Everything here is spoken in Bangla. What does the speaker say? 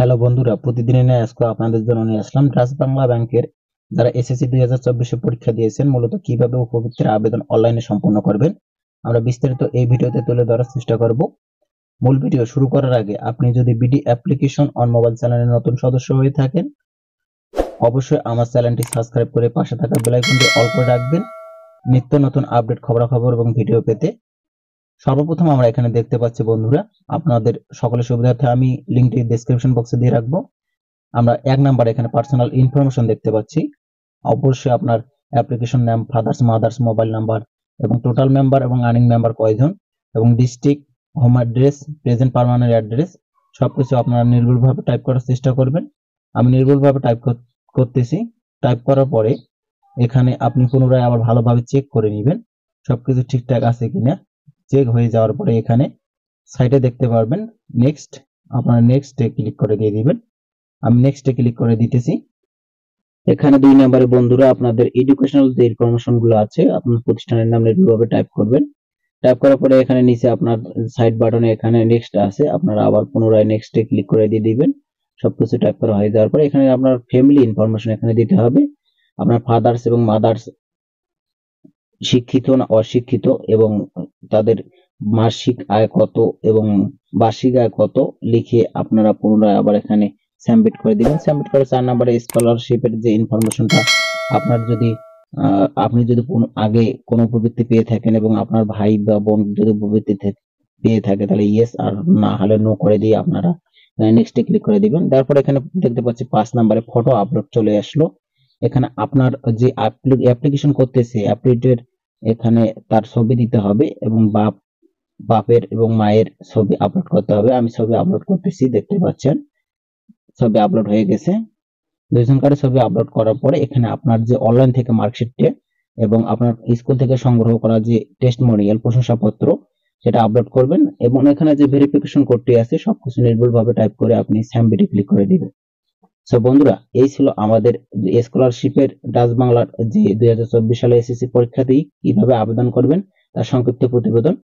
হ্যালো বন্ধুরা, প্রতিদিনের ন্যায় আজকে আপনাদের জন্য নিয়ে আসলাম ট্রাস্ট বাংলা ব্যাংকের যারা এসএসসি 2024 পরীক্ষা দিয়েছেন মূলত কিভাবে উপবৃত্তির আবেদন অনলাইনে সম্পন্ন করবেন আমরা বিস্তারিত এই ভিডিওতে তুলে ধরার চেষ্টা করব। মূল ভিডিও শুরু করার আগে আপনি যদি বিডি অ্যাপ্লিকেশন অন মোবাইল চ্যানেলের নতুন সদস্য হয়ে থাকেন অবশ্যই আমার চ্যানেলটি সাবস্ক্রাইব করে পাশে থাকা বেল আইকনটি অল করে রাখবেন নিত্য নতুন আপডেট খবরাখবর এবং ভিডিও পেতে। সর্বপ্রথম আমরা এখানে দেখতে পাচ্ছি বন্ধুরা, আপনাদের সকলের সুবিধার্থে আমি লিঙ্কটি ডেসক্রিপশন বক্সে দিয়ে রাখবো। আমরা এক নাম্বার এখানে পার্সোনাল ইনফরমেশন দেখতে পাচ্ছি। অবশ্যই আপনার অ্যাপ্লিকেশন নাম, ফাদার্স মাদার্স মোবাইল নাম্বার এবং টোটাল মেম্বার এবং আর্নিং মেম্বার কয়জন এবং district, home address, present permanent address সবকিছু আপনারা নির্ভুলভাবে টাইপ করার চেষ্টা করবেন। আমি নির্ভুলভাবে টাইপ করতেছি। টাইপ করার পরে এখানে আপনি পুনরায় আবার ভালোভাবে চেক করে নেবেন সবকিছু ঠিকঠাক আছে কিনা। চেক হয়ে যাওয়ার পরে এখানে সাইটে দেখতে পারবেন নেক্সট, আপনারা নেক্সটে ক্লিক করে দিয়ে দিবেন। আমি নেক্সটে ক্লিক করে দিতেছি। এখানে 2 নম্বরে বন্ধুরা আপনাদের এডুকেশনাল যে ইনফরমেশন গুলো আছে আপনার প্রতিষ্ঠানের নাম নির্ভুলভাবে টাইপ করবেন। টাইপ করার পরে এখানে নিচে আপনার সাইড বাটনে এখানে নেক্সট আছে, আপনারা আবার পুনরায় নেক্সটে ক্লিক করে দিয়ে দিবেন। সবকিছু টাইপ করা হয়ে যাওয়ার পরে এখানে আপনার ফ্যামিলি ইনফরমেশন এখানে দিতে হবে। আপনার ফাদার্স এবং মাদার্স শিক্ষিত না অশিক্ষিত এবং তাদের মাসিক আয় কত এবং বার্ষিক আয় কত লিখে আপনারা পুনরায় আবার এখানে সাবমিট করে দিবেন। সাবমিট করে 4 নম্বরে স্কলারশিপের যে ইনফরমেশনটা আপনার যদি আপনি যদি আগে কোনো উপবৃত্তি পেয়ে থাকেন এবং আপনার ভাই বা বোন যদি উপবৃত্তি পেয়ে থাকে তাহলে ইয়েস, আর না হলে নো করে দিয়ে আপনারা নেক্সটে ক্লিক করে দিবেন। তারপর এখানে দেখতে পাচ্ছি 5 নম্বরে ফটো আপলোড চলে আসলো। এখানে আপনার যে অ্যাপ্লিকেশন করতেছে অ্যাপ্লিকেটের এখানে তার ছবি দিতে হবে এবং বাপের এবং মায়ের ছবি আপলোড করতে হবে। আমি ছবি আপলোড করতেছি, দেখতে পাচ্ছেন ছবি আপলোড হয়ে গেছে। দুইজনকার ছবি আপলোড করার পরে এখানে আপনার যে অনলাইন থেকে মার্কশিটটি এবং আপনার স্কুল থেকে সংগ্রহ করা যে টেস্টিমোনিয়াল প্রশংসাপত্র সেটা আপলোড করবেন এবং এখানে যে ভেরিফিকেশন কোডটি আছে সবকিছু নির্ভুলভাবে টাইপ করে আপনি সাবমিটে ক্লিক করে দিবেন। সো বন্ধুরা, এই ছিল আমাদের স্কলারশিপের ডাচ বাংলার যে 2024 সালে এসএসসি পরীক্ষাতেই কিভাবে আবেদন করবেন তার সংক্ষিপ্ত প্রতিবেদন।